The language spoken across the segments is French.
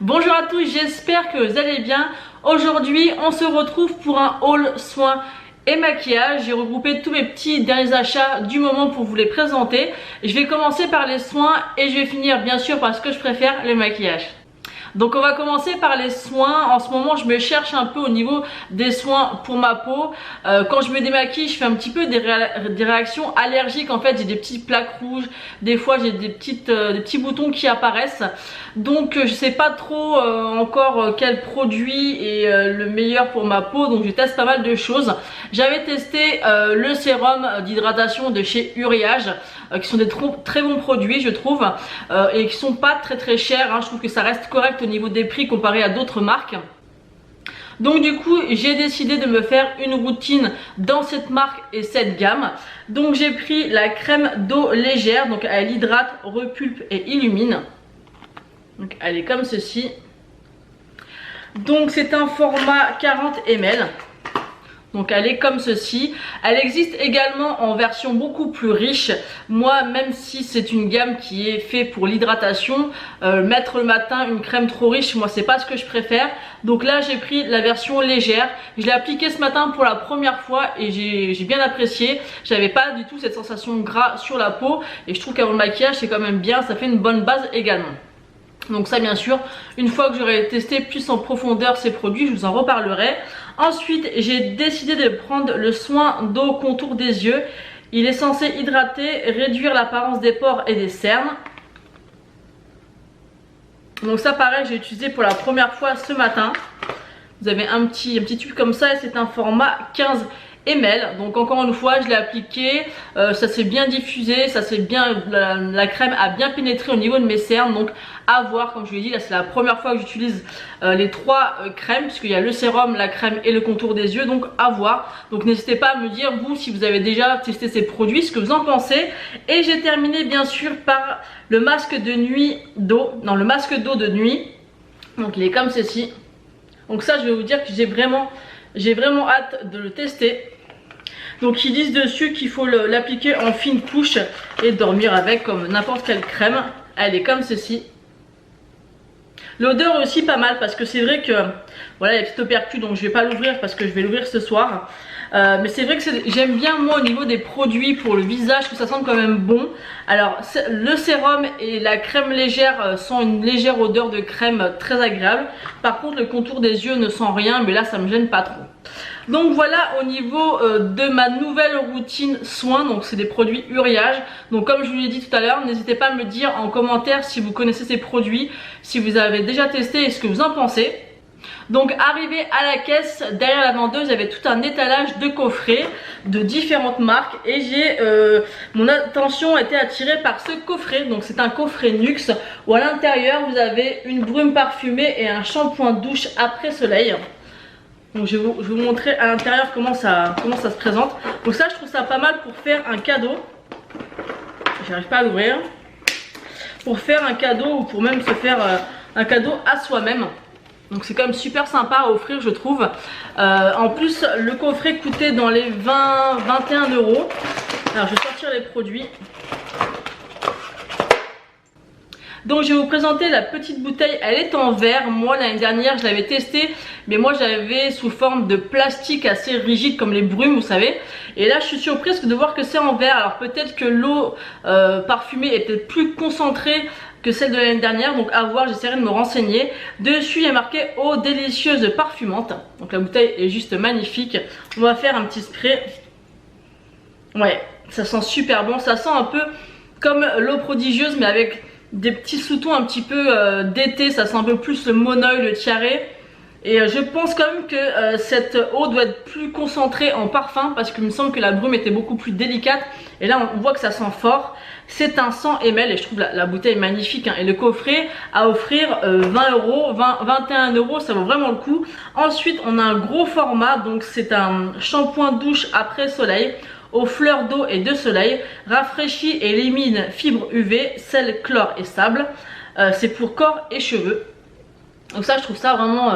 Bonjour à tous, j'espère que vous allez bien. Aujourd'hui, on se retrouve pour un haul soins et maquillage. J'ai regroupé tous mes petits derniers achats du moment pour vous les présenter. Je vais commencer par les soins et je vais finir bien sûr par ce que je préfère, le maquillage. Donc on va commencer par les soins. En ce moment je me cherche un peu au niveau des soins pour ma peau. Quand je me démaquille je fais un petit peu des réactions allergiques. En fait j'ai des petites plaques rouges, des fois j'ai des petits boutons qui apparaissent. Donc je sais pas trop encore quel produit est le meilleur pour ma peau. Donc je teste pas mal de choses. J'avais testé le sérum d'hydratation de chez Uriage, qui sont des très bons produits je trouve, et qui sont pas très chers, hein. Je trouve que ça reste correct au niveau des prix comparé à d'autres marques. Donc du coup j'ai décidé de me faire une routine dans cette marque et cette gamme. Donc j'ai pris la crème d'eau légère, donc elle hydrate, repulpe et illumine. Donc elle est comme ceci. Donc c'est un format 40 ml. Donc elle est comme ceci. Elle existe également en version beaucoup plus riche. Moi, même si c'est une gamme qui est faite pour l'hydratation, mettre le matin une crème trop riche, moi c'est pas ce que je préfère. Donc là j'ai pris la version légère. Je l'ai appliquée ce matin pour la première fois et j'ai bien apprécié. J'avais pas du tout cette sensation gras sur la peau et je trouve qu'avant le maquillage c'est quand même bien, ça fait une bonne base également. Donc ça bien sûr, une fois que j'aurai testé plus en profondeur ces produits, je vous en reparlerai. Ensuite, j'ai décidé de prendre le soin d'eau contour des yeux. Il est censé hydrater, réduire l'apparence des pores et des cernes. Donc ça pareil, j'ai utilisé pour la première fois ce matin. Vous avez un petit tube comme ça et c'est un format 15 ml. Donc encore une fois je l'ai appliqué, ça s'est bien diffusé, ça s'est bien, la crème a bien pénétré au niveau de mes cernes. Donc à voir, comme je vous l'ai dit, là c'est la première fois que j'utilise les trois crèmes, puisqu'il y a le sérum, la crème et le contour des yeux. Donc à voir, donc n'hésitez pas à me dire vous si vous avez déjà testé ces produits, ce que vous en pensez. Et j'ai terminé bien sûr par le masque de nuit d'eau, non le masque d'eau de nuit. Donc il est comme ceci. Donc ça je vais vous dire que j'ai vraiment hâte de le tester. Donc ils disent dessus qu'il faut l'appliquer en fine couche et dormir avec comme n'importe quelle crème. Elle est comme ceci. L'odeur est aussi pas mal parce que c'est vrai que voilà, il y a des petites opercules, donc je vais pas l'ouvrir parce que je vais l'ouvrir ce soir. Mais c'est vrai que j'aime bien moi au niveau des produits pour le visage que ça sent quand même bon. Alors le sérum et la crème légère sont une légère odeur de crème très agréable. Par contre le contour des yeux ne sent rien, mais là ça me gêne pas trop. Donc voilà au niveau de ma nouvelle routine soins. Donc c'est des produits Uriage. Donc comme je vous l'ai dit tout à l'heure, n'hésitez pas à me dire en commentaire si vous connaissez ces produits, si vous avez déjà testé et ce que vous en pensez. Donc arrivé à la caisse, derrière la vendeuse, il y avait tout un étalage de coffrets de différentes marques et mon attention a été attirée par ce coffret. Donc c'est un coffret Nuxe où à l'intérieur vous avez une brume parfumée et un shampoing douche après soleil. Donc je vais vous montrer à l'intérieur comment ça se présente. Donc ça je trouve ça pas mal pour faire un cadeau. J'arrive pas à l'ouvrir. Pour faire un cadeau ou pour même se faire un cadeau à soi-même. Donc c'est quand même super sympa à offrir je trouve. En plus le coffret coûtait dans les 21 €. Alors je vais sortir les produits. Donc je vais vous présenter la petite bouteille, elle est en verre. Moi l'année dernière je l'avais testée, mais moi j'avais sous forme de plastique assez rigide comme les brumes vous savez. Et là je suis surprise de voir que c'est en verre. Alors peut-être que l'eau parfumée est peut-être plus concentrée que celle de l'année dernière, donc à voir, j'essaierai de me renseigner. Dessus il y a marqué eau délicieuse parfumante. Donc la bouteille est juste magnifique. On va faire un petit spray. Ouais, ça sent super bon, ça sent un peu comme l'eau prodigieuse mais avec des petits sous-tons un petit peu d'été, ça sent un peu plus le monoeil, le tiare. Et je pense quand même que cette eau doit être plus concentrée en parfum parce qu'il me semble que la brume était beaucoup plus délicate. Et là on voit que ça sent fort. C'est un 100 ml et je trouve la bouteille magnifique, hein. Et le coffret à offrir 20 €, 21 €, ça vaut vraiment le coup. Ensuite on a un gros format, donc c'est un shampoing douche après soleil aux fleurs d'eau et de soleil, rafraîchit et élimine fibres UV, sel, chlore et sable. C'est pour corps et cheveux. Donc ça je trouve ça vraiment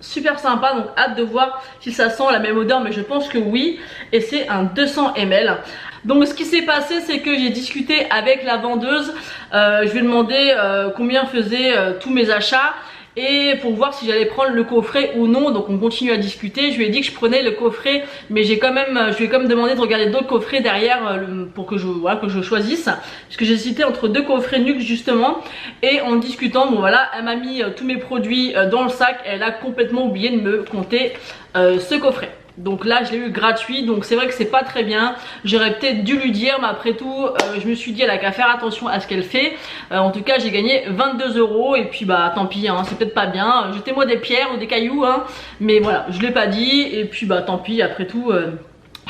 super sympa, donc hâte de voir si ça sent la même odeur, mais je pense que oui. Et c'est un 200 ml. Donc ce qui s'est passé, c'est que j'ai discuté avec la vendeuse. Je lui ai demandé combien faisaient tous mes achats. et pour voir si j'allais prendre le coffret ou non. Donc on continue à discuter. Je lui ai dit que je prenais le coffret, mais je lui ai quand même demandé de regarder d'autres coffrets derrière pour que je choisisse, puisque j'ai hésité entre deux coffrets Nux justement. Et en discutant, bon voilà, elle m'a mis tous mes produits dans le sac et elle a complètement oublié de me compter ce coffret. Donc là je l'ai eu gratuit, donc c'est vrai que c'est pas très bien. J'aurais peut-être dû lui dire, mais après tout je me suis dit elle a qu'à faire attention à ce qu'elle fait. En tout cas j'ai gagné 22 € et puis bah tant pis hein, c'est peut-être pas bien. Jetez-moi des pierres ou des cailloux hein, mais voilà je l'ai pas dit et puis bah tant pis après tout.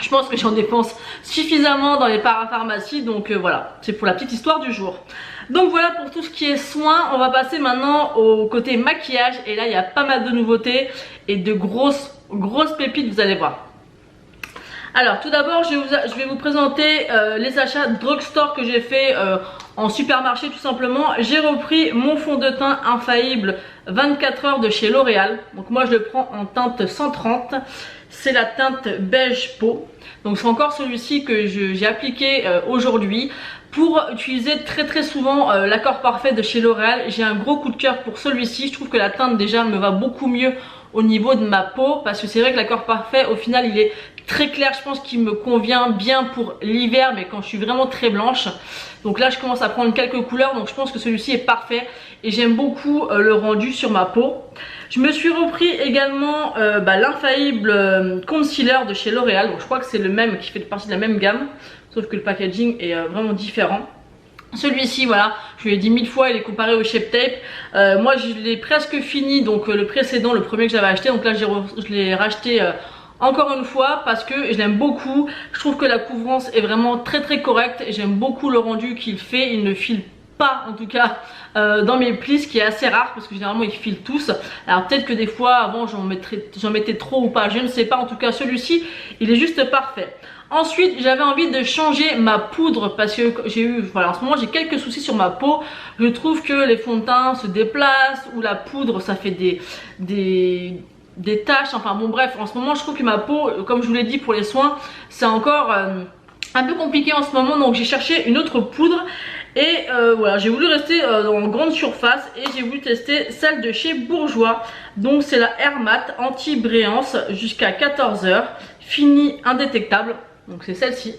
Je pense que j'en dépense suffisamment dans les parapharmacies, donc voilà, c'est pour la petite histoire du jour. Donc voilà pour tout ce qui est soins. On va passer maintenant au côté maquillage et là il y a pas mal de nouveautés et de grosses pépites, vous allez voir. Alors tout d'abord je vais vous présenter les achats drugstore que j'ai fait en supermarché tout simplement. J'ai repris mon fond de teint infaillible 24 heures de chez L'Oréal. Donc moi je le prends en teinte 130. C'est la teinte beige peau. Donc c'est encore celui-ci que j'ai appliqué aujourd'hui. Pour utiliser très souvent l'accord parfait de chez L'Oréal, j'ai un gros coup de cœur pour celui-ci. Je trouve que la teinte déjà me va beaucoup mieux au niveau de ma peau, parce que c'est vrai que l'accord parfait au final il est très clair. Je pense qu'il me convient bien pour l'hiver, mais quand je suis vraiment très blanche. Donc là je commence à prendre quelques couleurs, donc je pense que celui-ci est parfait et j'aime beaucoup le rendu sur ma peau. Je me suis repris également l'infaillible concealer de chez L'Oréal. Donc je crois que c'est le même, qui fait partie de la même gamme, sauf que le packaging est vraiment différent. Celui-ci voilà, je lui ai dit 1000 fois, il est comparé au Shape Tape. Moi je l'ai presque fini, donc le précédent, le premier que j'avais acheté, donc là je l'ai racheté encore une fois parce que je l'aime beaucoup. Je trouve que la couvrance est vraiment très correcte et j'aime beaucoup le rendu qu'il fait. Il ne file pas en tout cas dans mes plis, ce qui est assez rare parce que généralement ils filent tous. Alors peut-être que des fois avant j'en mettais trop ou pas, je ne sais pas. En tout cas celui-ci il est juste parfait. Ensuite j'avais envie de changer ma poudre parce que en ce moment j'ai quelques soucis sur ma peau. Je trouve que les fonds de teint se déplacent ou la poudre ça fait des taches, enfin bon bref, en ce moment je trouve que ma peau, comme je vous l'ai dit pour les soins, c'est encore un peu compliqué en ce moment, donc j'ai cherché une autre poudre. Et voilà, j'ai voulu rester en grande surface et j'ai voulu tester celle de chez Bourjois. Donc c'est la Air Matte anti-bréance jusqu'à 14 heures, fini indétectable. Donc c'est celle-ci.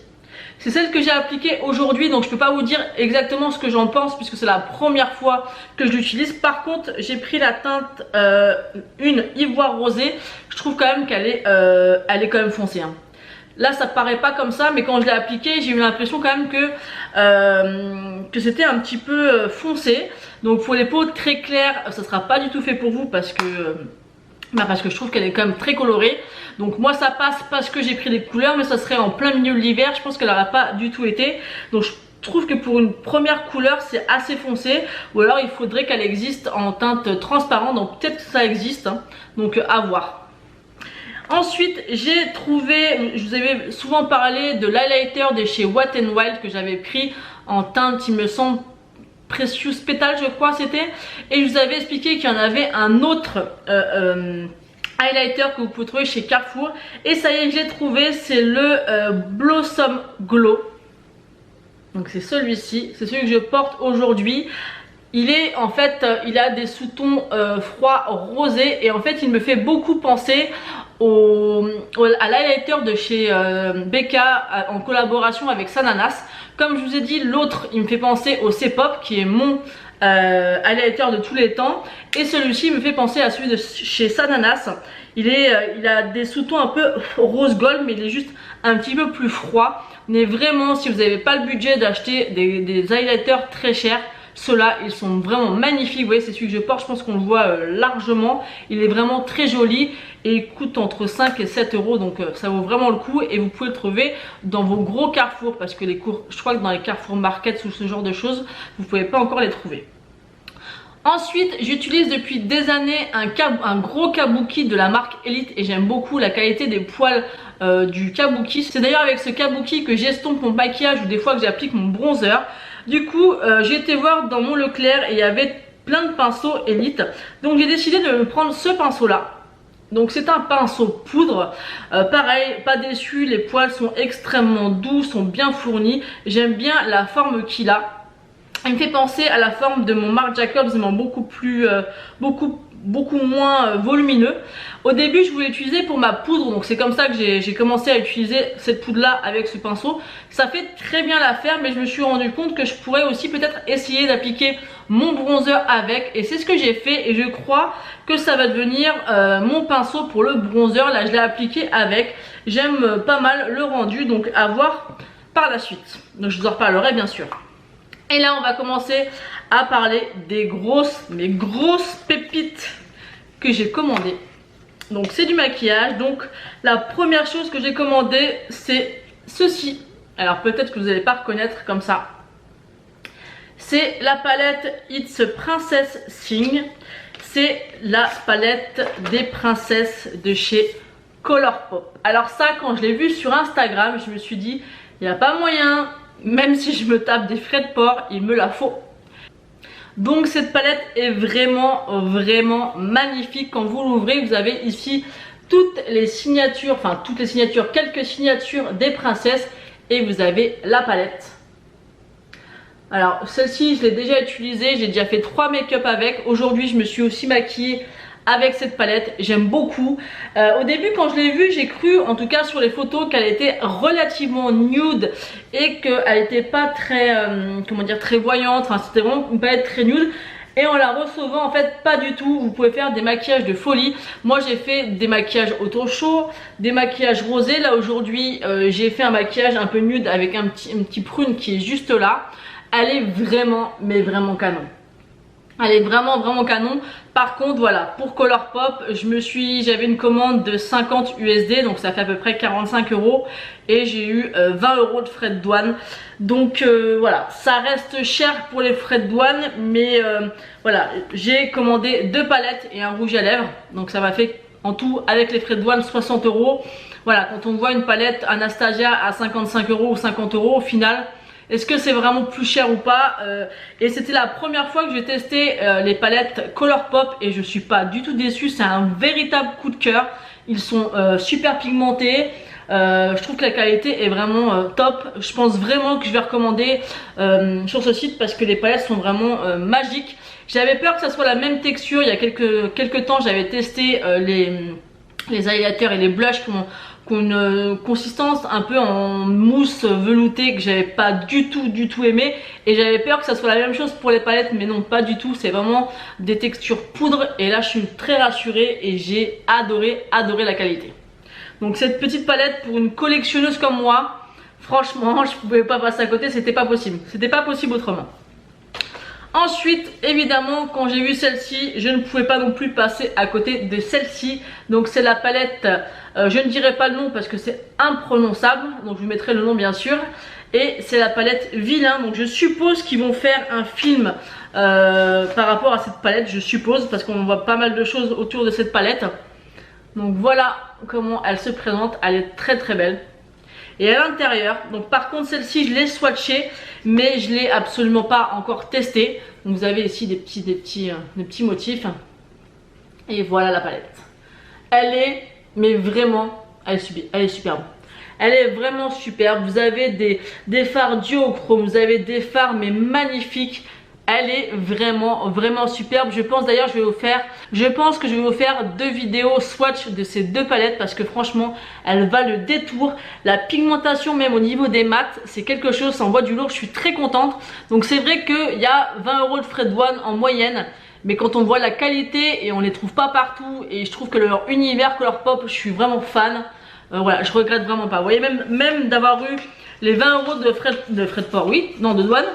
C'est celle que j'ai appliquée aujourd'hui, donc je peux pas vous dire exactement ce que j'en pense puisque c'est la première fois que je l'utilise. Par contre j'ai pris la teinte une ivoire rosé. Je trouve quand même qu'elle est quand même foncée hein. Là ça paraît pas comme ça, mais quand je l'ai appliqué j'ai eu l'impression quand même que c'était un petit peu foncé. Donc pour les peaux très claires ça sera pas du tout fait pour vous parce que je trouve qu'elle est quand même très colorée. Donc moi ça passe parce que j'ai pris des couleurs, mais ça serait en plein milieu de l'hiver, je pense qu'elle n'aurait pas du tout été. Donc je trouve que pour une première couleur c'est assez foncé, ou alors il faudrait qu'elle existe en teinte transparente. Donc peut-être que ça existe hein. Donc à voir. Ensuite j'ai trouvé, je vous avais souvent parlé de l'highlighter de chez Wet n Wild que j'avais pris en teinte, il me semble Precious Petal je crois c'était, et je vous avais expliqué qu'il y en avait un autre highlighter que vous pouvez trouver chez Carrefour. Et ça y est, je l'ai trouvé, c'est le Blossom Glow. Donc c'est celui-ci, c'est celui que je porte aujourd'hui. Il est en fait, il a des sous-tons froids rosés et en fait il me fait beaucoup penser à l'highlighter de chez Becca en collaboration avec Sananas. Comme je vous ai dit, l'autre il me fait penser au C-Pop qui est mon highlighter de tous les temps, et celui-ci me fait penser à celui de chez Sananas. Il a des sous-tons un peu rose gold, mais il est juste un petit peu plus froid. Mais vraiment si vous n'avez pas le budget d'acheter des highlighters très chers, ceux-là ils sont vraiment magnifiques. Vous voyez c'est celui que je porte, je pense qu'on le voit largement. Il est vraiment très joli et il coûte entre 5 et 7 euros, donc ça vaut vraiment le coup. Et vous pouvez le trouver dans vos gros carrefours parce que je crois que dans les Carrefour Market ou ce genre de choses vous pouvez pas encore les trouver. Ensuite j'utilise depuis des années un gros kabuki de la marque Elite et j'aime beaucoup la qualité des poils du kabuki. C'est d'ailleurs avec ce kabuki que j'estompe mon maquillage ou des fois que j'applique mon bronzer. Du coup j'ai été voir dans mon Leclerc et il y avait plein de pinceaux Elite, donc j'ai décidé de me prendre ce pinceau là. Donc c'est un pinceau poudre, pareil, pas déçu, les poils sont extrêmement doux, sont bien fournis, j'aime bien la forme qu'il a. Il me fait penser à la forme de mon Marc Jacobs, mais beaucoup beaucoup moins volumineux. Au début je voulais l'utiliser pour ma poudre, donc c'est comme ça que j'ai commencé à utiliser cette poudre là avec ce pinceau. Ça fait très bien l'affaire, mais je me suis rendu compte que je pourrais aussi peut-être essayer d'appliquer mon bronzer avec, et c'est ce que j'ai fait, et je crois que ça va devenir mon pinceau pour le bronzer. Là je l'ai appliqué avec, j'aime pas mal le rendu, donc à voir par la suite, donc je vous en reparlerai bien sûr. Et là on va commencer à parler des grosses pépites que j'ai commandées. Donc c'est du maquillage. Donc la première chose que j'ai commandé, c'est ceci. Alors peut-être que vous n'allez pas reconnaître comme ça. C'est la palette It's Princess Thing. C'est la palette des princesses de chez Colourpop. Alors ça, quand je l'ai vu sur Instagram, je me suis dit, il n'y a pas moyen, même si je me tape des frais de port, il me la faut. Donc cette palette est vraiment magnifique. Quand vous l'ouvrez, vous avez ici toutes les signatures, enfin toutes les signatures, quelques signatures des princesses, et vous avez la palette. Alors celle-ci je l'ai déjà utilisée, j'ai déjà fait 3 make-up avec. Aujourd'hui je me suis aussi maquillée avec cette palette, j'aime beaucoup. Au début quand je l'ai vue, j'ai cru, en tout cas sur les photos, qu'elle était relativement nude et qu'elle n'était pas très, comment dire, très voyante. Enfin c'était vraiment une palette très nude. Et en la recevant, en fait pas du tout. Vous pouvez faire des maquillages de folie. Moi j'ai fait des maquillages auto chaud, des maquillages rosés. Là aujourd'hui j'ai fait un maquillage un peu nude avec un petit prune qui est juste là. Elle est vraiment, mais vraiment canon. Elle est vraiment canon. Par contre voilà, pour Colourpop, j'avais une commande de 50 USD, donc ça fait à peu près 45 euros, et j'ai eu 20 euros de frais de douane. Donc voilà, ça reste cher pour les frais de douane, mais voilà, j'ai commandé 2 palettes et un rouge à lèvres, donc ça m'a fait en tout avec les frais de douane 60 euros. Voilà, quand on voit une palette Anastasia à 55 euros ou 50 euros, au final, est-ce que c'est vraiment plus cher ou pas? Et c'était la première fois que j'ai testé les palettes Colourpop et je suis pas du tout déçue. C'est un véritable coup de cœur. Ils sont super pigmentés. Je trouve que la qualité est vraiment top. Je pense vraiment que je vais recommander sur ce site parce que les palettes sont vraiment magiques. J'avais peur que ça soit la même texture. Il y a quelques temps, j'avais testé les highlighters et les blushs qui ont une consistance un peu en mousse veloutée que j'avais pas du tout aimé, et j'avais peur que ça soit la même chose pour les palettes, mais non, pas du tout. C'est vraiment des textures poudre, et là je suis très rassurée et j'ai adoré la qualité. Donc cette petite palette pour une collectionneuse comme moi, franchement je pouvais pas passer à côté, c'était pas possible autrement. Ensuite, évidemment, quand j'ai vu celle-ci, je ne pouvais pas non plus passer à côté de celle-ci. Donc c'est la palette, je ne dirai pas le nom parce que c'est imprononçable, donc je vous mettrai le nom bien sûr. Et c'est la palette Vilain, donc je suppose qu'ils vont faire un film par rapport à cette palette, je suppose, parce qu'on voit pas mal de choses autour de cette palette. Donc voilà comment elle se présente, elle est très belle. Et à l'intérieur, donc par contre celle-ci je l'ai swatchée, mais je l'ai absolument pas encore testée. Donc vous avez ici des petits motifs. Et voilà la palette. Elle est, mais vraiment, elle est superbe. Elle est vraiment superbe. Vous avez des fards duochrome, vous avez des fards mais magnifiques. Elle est vraiment superbe. Je pense d'ailleurs que je vais vous faire 2 vidéos swatch de ces 2 palettes parce que franchement elle va le détour. La pigmentation même au niveau des mats, c'est quelque chose, ça envoie du lourd, je suis très contente. Donc c'est vrai qu'il y a 20 euros de frais de douane en moyenne, mais quand on voit la qualité et on les trouve pas partout, et je trouve que leur univers Colourpop, je suis vraiment fan. Voilà, je regrette vraiment pas. Vous voyez, même d'avoir eu les 20 euros de frais de port, oui, non, de douane.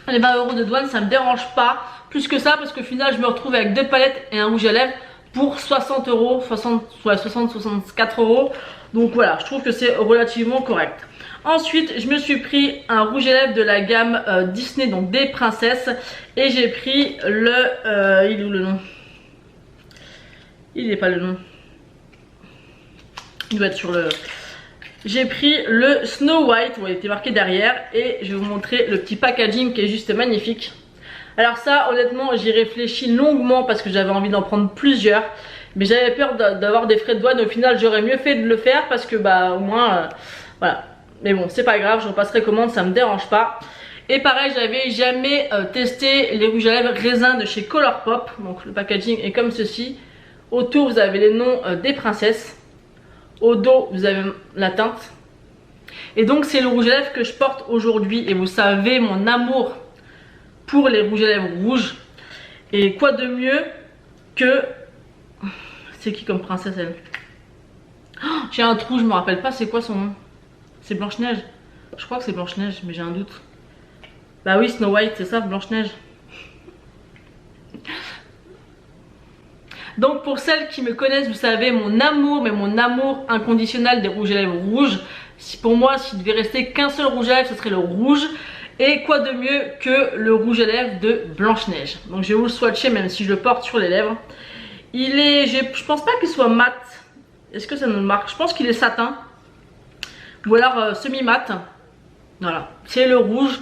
Les 20 euros de douane, ça me dérange pas plus que ça, parce qu'au final je me retrouve avec 2 palettes et un rouge à lèvres pour 60 euros, 64 euros. Donc voilà, je trouve que c'est relativement correct. Ensuite je me suis pris un rouge à lèvres de la gamme Disney, donc des princesses, et j'ai pris le il est où le nom? Il n'est pas le nom, il doit être sur le... J'ai pris le Snow White, il était marqué derrière, et je vais vous montrer le petit packaging qui est juste magnifique. Alors ça, honnêtement, j'y réfléchis longuement parce que j'avais envie d'en prendre plusieurs, mais j'avais peur d'avoir des frais de douane. Au final, j'aurais mieux fait de le faire parce que bah au moins, voilà. Mais bon, c'est pas grave, je repasserai commande, ça me dérange pas. Et pareil, j'avais jamais testé les rouges à lèvres raisin de chez Colourpop. Donc le packaging est comme ceci. Autour vous avez les noms des princesses. Au dos vous avez la teinte. Et donc c'est le rouge à lèvres que je porte aujourd'hui. Et vous savez mon amour pour les rouges à lèvres rouges. Et quoi de mieux que... C'est qui comme princesse elle? Oh, j'ai un trou, je me rappelle pas c'est quoi son nom. C'est Blanche-Neige. Je crois que c'est Blanche-Neige mais j'ai un doute. Bah oui, Snow White, c'est ça, Blanche-Neige. Donc pour celles qui me connaissent, vous savez mon amour, mais mon amour inconditionnel des rouges à lèvres rouges. Pour moi, s'il devait rester qu'un seul rouge à lèvres, ce serait le rouge. Et quoi de mieux que le rouge à lèvres de Blanche-Neige. Donc je vais vous le swatcher même si je le porte sur les lèvres. Il est, je pense pas qu'il soit mat. Est-ce que ça nous marque? Je pense qu'il est satin. Ou alors semi-mat. Voilà, c'est le rouge.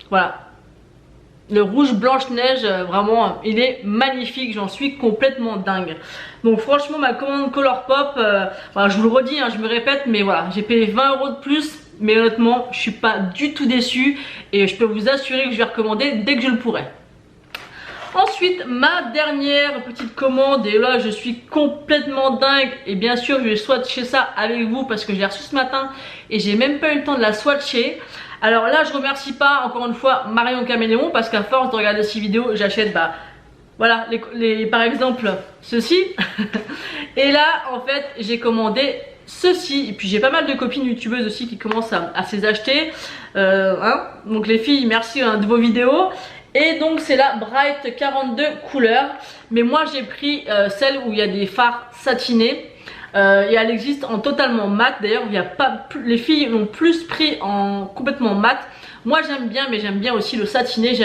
Voilà. Le rouge Blanche-Neige, vraiment, il est magnifique, j'en suis complètement dingue. Donc franchement, ma commande Colourpop, voilà, je vous le redis, hein, je me répète, mais voilà, j'ai payé 20 € de plus, mais honnêtement, je suis pas du tout déçue et je peux vous assurer que je vais recommander dès que je le pourrai. Ensuite, ma dernière petite commande, et là je suis complètement dingue, et bien sûr je vais swatcher ça avec vous parce que je l'ai reçu ce matin et j'ai même pas eu le temps de la swatcher. Alors là je remercie pas encore une fois Marion Caméléon parce qu'à force de regarder ces vidéos j'achète voilà par exemple ceci. Et là en fait j'ai commandé ceci et puis j'ai pas mal de copines youtubeuses aussi qui commencent à se les acheter, donc les filles merci de vos vidéos. Et donc c'est la Bright 42 couleurs, mais moi j'ai pris celle où il y a des fards satinés. Et elle existe en totalement mat. D'ailleurs il y a pas, les filles l'ont plus pris en complètement mat. Moi j'aime bien, mais j'aime bien aussi le satiné.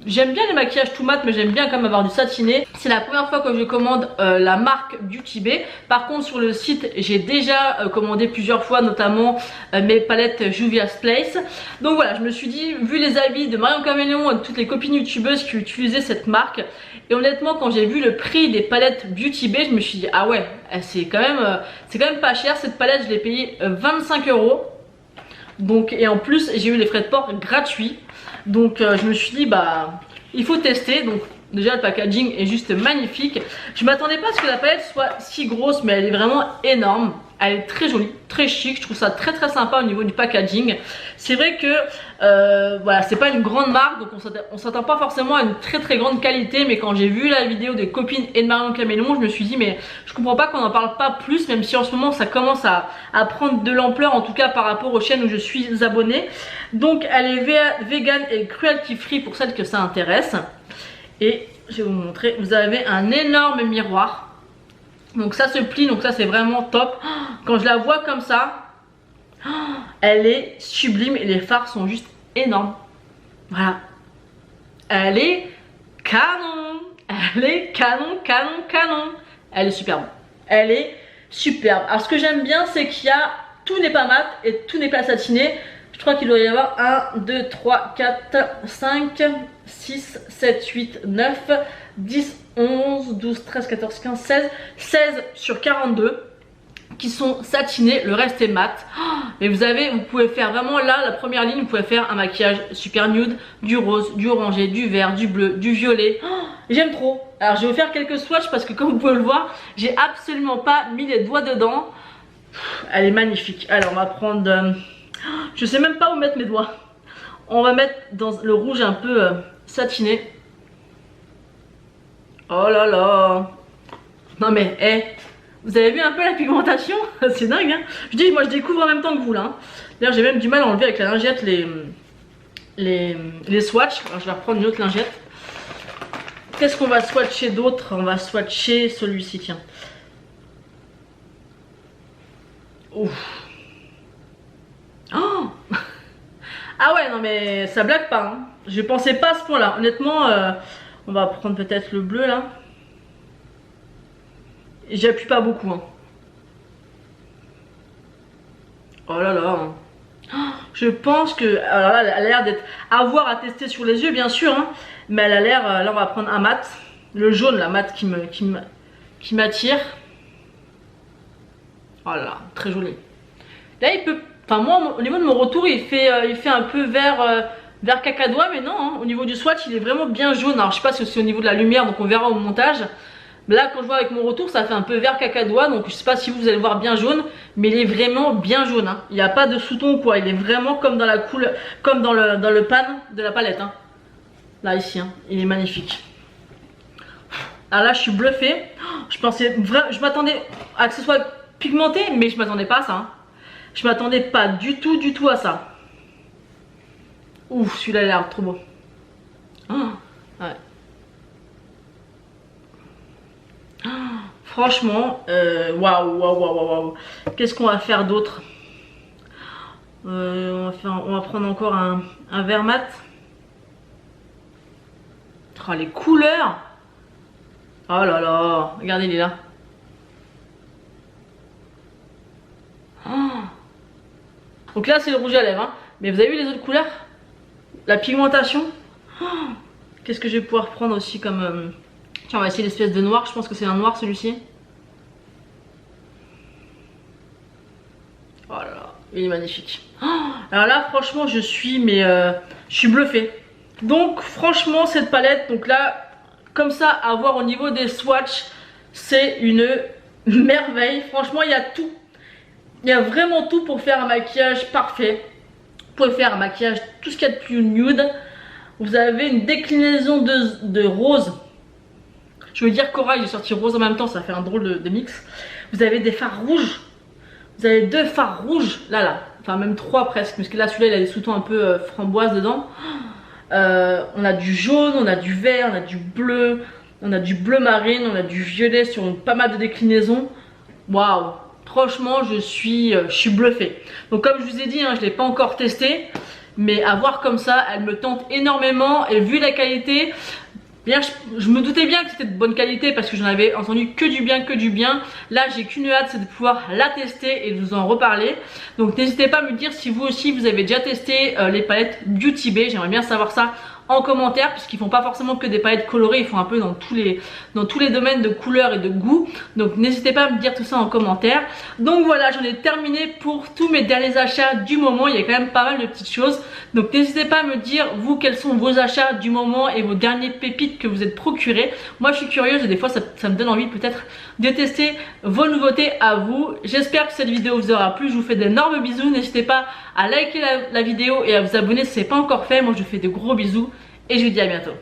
J'aime bien les maquillages tout mat, mais j'aime bien quand même avoir du satiné. C'est la première fois que je commande la marque Beauty Bay. Par contre sur le site j'ai déjà commandé plusieurs fois, notamment mes palettes Juvia's Place. Donc voilà, je me suis dit, vu les avis de Marion Caméléon et de toutes les copines youtubeuses qui utilisaient cette marque, et honnêtement quand j'ai vu le prix des palettes Beauty Bay, je me suis dit ah ouais, c'est quand même pas cher. Cette palette je l'ai payée 25 €. Donc et en plus j'ai eu les frais de port gratuits. Donc je me suis dit il faut tester. Donc déjà le packaging est juste magnifique. Je m'attendais pas à ce que la palette soit si grosse, mais elle est vraiment énorme. Elle est très jolie, très chic. Je trouve ça très très sympa au niveau du packaging. C'est vrai que voilà, c'est pas une grande marque, donc on s'attend pas forcément à une très très grande qualité. Mais quand j'ai vu la vidéo des copines et de Marion Caméléon, je me suis dit mais je comprends pas qu'on en parle pas plus, même si en ce moment ça commence à prendre de l'ampleur, en tout cas par rapport aux chaînes où je suis abonnée. Donc elle est vegan et cruelty free pour celles que ça intéresse. Et je vais vous montrer, vous avez un énorme miroir. Donc ça se plie, donc ça c'est vraiment top. Quand je la vois comme ça, elle est sublime et les fards sont juste énormes. Voilà. Elle est canon. Elle est canon, canon, canon. Elle est superbe. Elle est superbe. Alors ce que j'aime bien, c'est qu'il y a, tout n'est pas mat et tout n'est pas satiné. Je crois qu'il doit y avoir 1, 2, 3, 4, 5, 6, 7, 8, 9, 10, 11, 12, 13, 14, 15, 16 sur 42 qui sont satinés, le reste est mat. Mais vous pouvez faire vraiment là, la première ligne, vous pouvez faire un maquillage super nude, du rose, du orangé, du vert, du bleu, du violet. J'aime trop. Alors je vais vous faire quelques swatchs parce que comme vous pouvez le voir, j'ai absolument pas mis les doigts dedans. Elle est magnifique. Alors on va prendre... je sais même pas où mettre mes doigts. On va mettre dans le rouge un peu satiné. Oh là là. Non mais, vous avez vu un peu la pigmentation? C'est dingue hein. Je dis, moi je découvre en même temps que vous là hein. D'ailleurs j'ai même du mal à enlever avec la lingette les swatchs. Alors je vais reprendre une autre lingette. Qu'est-ce qu'on va swatcher d'autre? On va swatcher celui-ci, tiens. Ouf. Oh. Ah ouais, non mais ça blague pas hein. Je pensais pas à ce point là. Honnêtement, on va prendre peut-être le bleu là. J'appuie pas beaucoup hein. Oh là là. Je pense que... alors là, elle a l'air d'être à voir, à tester sur les yeux bien sûr hein. Mais elle a l'air... là on va prendre un mat. Le jaune, la mat qui m'attire. Oh là là, très joli. Là il peut... enfin moi au niveau de mon retour il fait un peu vert vert cacadois, mais non, hein, au niveau du swatch il est vraiment bien jaune. Alors je sais pas si c'est au niveau de la lumière, donc on verra au montage. Là quand je vois avec mon retour ça fait un peu vert cacadois, donc je sais pas si vous allez le voir bien jaune, mais il est vraiment bien jaune, hein. Il n'y a pas de sous-ton quoi, il est vraiment comme dans la couleur, comme dans le pan de la palette, hein. Là ici, hein. Il est magnifique. Alors là je suis bluffée, je m'attendais à que ce soit pigmenté, mais je m'attendais pas à ça, hein. Je m'attendais pas du tout à ça. Ouf, celui-là il a l'air trop beau. Oh, ouais. Franchement, waouh. Qu'est-ce qu'on va faire d'autre? On va prendre encore un vert mat. Oh, les couleurs. Oh là là, regardez, il est là. Oh. Donc là c'est le rouge à lèvres, hein. Mais vous avez vu les autres couleurs? La pigmentation. Oh. Qu'est-ce que je vais pouvoir prendre aussi comme... Tiens, on va essayer l'espèce de noir, je pense que c'est un noir celui-ci. Oh là là, il est magnifique. Oh. Alors là franchement je suis bluffée. Donc franchement cette palette, donc là comme ça à voir au niveau des swatchs, c'est une merveille. Franchement il y a tout. Il y a vraiment tout pour faire un maquillage parfait. Vous pouvez faire un maquillage tout ce qu'il y a de plus nude. Vous avez une déclinaison de rose. Je veux dire corail, j'ai sorti rose en même temps, ça fait un drôle de mix. Vous avez des fards rouges. Vous avez 2 fards rouges, là. Enfin même 3 presque, parce que là celui-là il a des sous-tons un peu framboise dedans. On a du jaune, on a du vert, on a du bleu, on a du bleu marine, on a du violet sur pas mal de déclinaisons. Waouh! Franchement je suis bluffée. Donc comme je vous ai dit, hein, je ne l'ai pas encore testé, mais à voir comme ça elle me tente énormément. Et vu la qualité, bien, je me doutais bien que c'était de bonne qualité parce que j'en avais entendu que du bien. Là j'ai qu'une hâte, c'est de pouvoir la tester et de vous en reparler. Donc n'hésitez pas à me dire si vous aussi vous avez déjà testé les palettes Beauty Bay. J'aimerais bien savoir ça en commentaire, puisqu'ils font pas forcément que des palettes colorées, ils font un peu dans tous les domaines de couleurs et de goût. Donc n'hésitez pas à me dire tout ça en commentaire. Donc voilà, j'en ai terminé pour tous mes derniers achats du moment. Il y a quand même pas mal de petites choses, donc n'hésitez pas à me dire vous quels sont vos achats du moment et vos derniers pépites que vous êtes procurés. Moi je suis curieuse et des fois ça me donne envie peut-être de tester vos nouveautés à vous. J'espère que cette vidéo vous aura plu, je vous fais d'énormes bisous. N'hésitez pas à liker la vidéo et à vous abonner si ce n'est pas encore fait. Moi je vous fais de gros bisous et je vous dis à bientôt.